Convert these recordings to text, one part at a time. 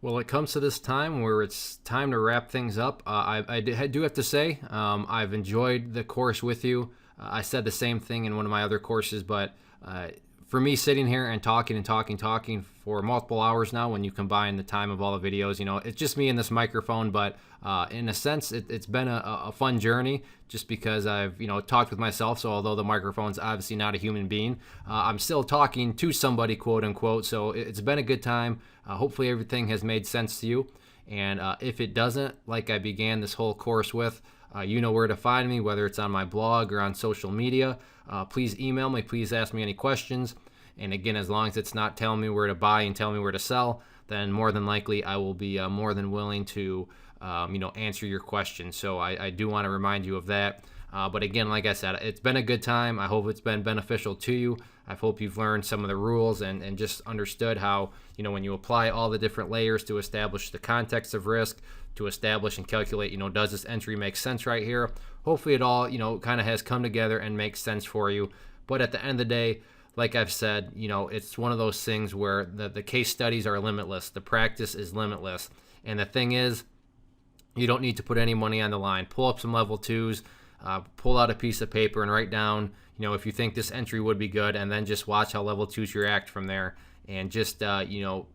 Well, it comes to this time where it's time to wrap things up. I do have to say, I've enjoyed the course with you. I said the same thing in one of my other courses, but for me, sitting here and talking for multiple hours now, when you combine the time of all the videos, it's just me and this microphone. But in a sense, it's been a fun journey, just because I've talked with myself. So although the microphone's obviously not a human being, I'm still talking to somebody, quote unquote. So it's been a good time. Hopefully everything has made sense to you. And if it doesn't, like I began this whole course with, you know where to find me, whether it's on my blog or on social media. Please email me. Please ask me any questions. And again, as long as it's not telling me where to buy and telling me where to sell, then more than likely I will be more than willing to answer your questions. So I do want to remind you of that. But again, like I said, it's been a good time. I hope it's been beneficial to you. I hope you've learned some of the rules and just understood how, when you apply all the different layers to establish the context of risk, to establish and calculate, does this entry make sense right here? Hopefully it all, kind of has come together and makes sense for you. But at the end of the day, like I've said, it's one of those things where the case studies are limitless. The practice is limitless. And the thing is, you don't need to put any money on the line. Pull up some level twos, pull out a piece of paper and write down, if you think this entry would be good, and then just watch how level twos react from there. And just,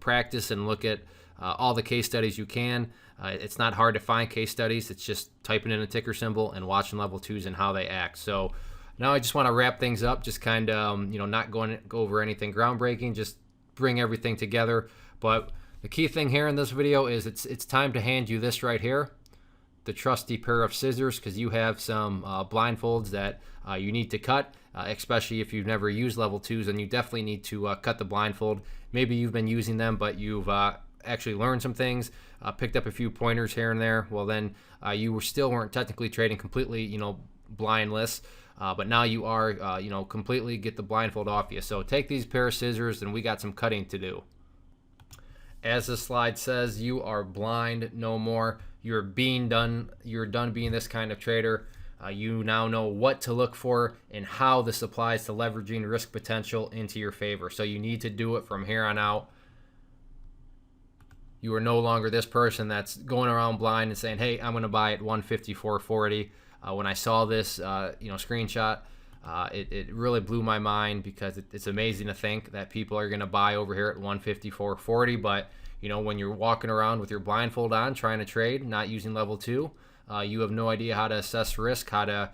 practice and look at all the case studies you can. It's not hard to find case studies. It's just typing in a ticker symbol and watching level twos and how they act. So now I just want to wrap things up, just kind of, not go over anything groundbreaking, just bring everything together. But the key thing here in this video is it's time to hand you this right here, the trusty pair of scissors, because you have some blindfolds that you need to cut, especially if you've never used level twos, and you definitely need to cut the blindfold. Maybe you've been using them, but you've actually learned some things, picked up a few pointers here and there. Well, then you still weren't technically trading completely, blindless. But now you are, completely get the blindfold off you. So take these pair of scissors, and we got some cutting to do. As the slide says, you are blind no more. You're done being this kind of trader. You now know what to look for and how this applies to leveraging risk potential into your favor. So you need to do it from here on out. You are no longer this person that's going around blind and saying, hey, I'm going to buy at 154.40. When I saw this, screenshot, it really blew my mind, because it's amazing to think that people are going to buy over here at 154.40. But when you're walking around with your blindfold on, trying to trade, not using level two, you have no idea how to assess risk, how to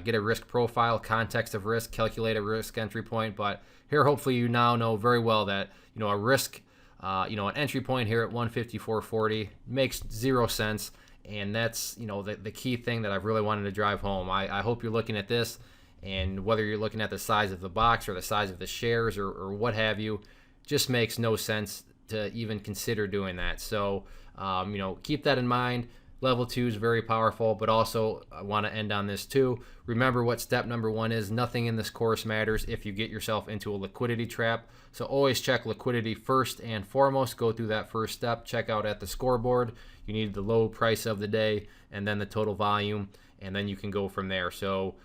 get a risk profile, context of risk, calculate a risk entry point. But here, hopefully, you now know very well that a risk, an entry point here at 154.40 makes zero sense. And that's, the key thing that I've really wanted to drive home. I hope you're looking at this, and whether you're looking at the size of the box or the size of the shares or what have you, just makes no sense to even consider doing that. So, keep that in mind. Level two is very powerful, but also I want to end on this too. Remember what step number one is. Nothing in this course matters if you get yourself into a liquidity trap. So always check liquidity first and foremost. Go through that first step. Check out at the scoreboard. You need the low price of the day and then the total volume, and then you can go from there. So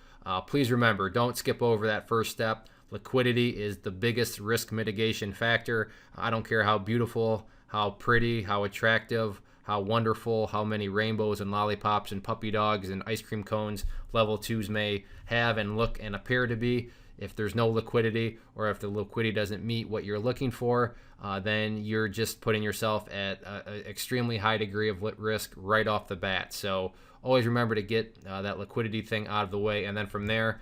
please remember, don't skip over that first step. Liquidity is the biggest risk mitigation factor. I don't care how beautiful, how pretty, how attractive, how wonderful, how many rainbows and lollipops and puppy dogs and ice cream cones level twos may have and look and appear to be. If there's no liquidity, or if the liquidity doesn't meet what you're looking for, then you're just putting yourself at an extremely high degree of risk right off the bat. So always remember to get that liquidity thing out of the way, and then from there,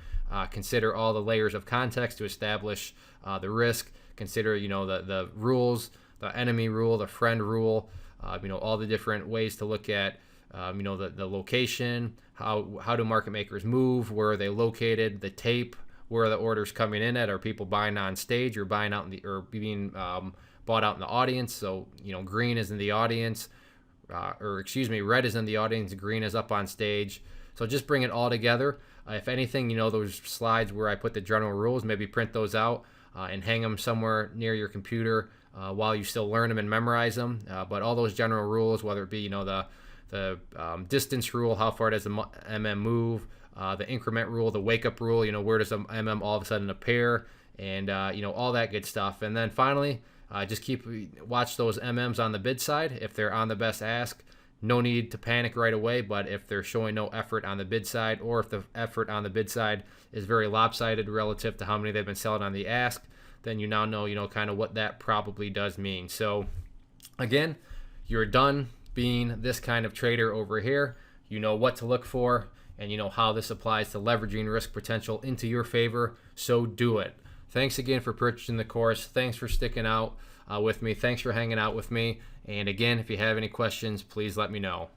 consider all the layers of context to establish the risk. Consider the rules, the enemy rule, the friend rule, all the different ways to look at the location, how do market makers move, where are they located, the tape, where are the orders coming in at, are people buying on stage or buying out or being bought out in the audience. So green is in the audience, red is in the audience, green is up on stage. So just bring it all together. If anything, those slides where I put the general rules, maybe print those out and hang them somewhere near your computer while you still learn them and memorize them. But all those general rules, whether it be the distance rule, how far does the MM move, the increment rule, the wake up rule, where does the MM all of a sudden appear, and all that good stuff. And then finally, Just watch those MMs on the bid side. If they're on the best ask, no need to panic right away. But if they're showing no effort on the bid side, or if the effort on the bid side is very lopsided relative to how many they've been selling on the ask, then you now know, kind of what that probably does mean. So again, you're done being this kind of trader over here. You know what to look for, and you know how this applies to leveraging risk potential into your favor. So do it. Thanks again for purchasing the course. Thanks for sticking out with me. Thanks for hanging out with me. And again, if you have any questions, please let me know.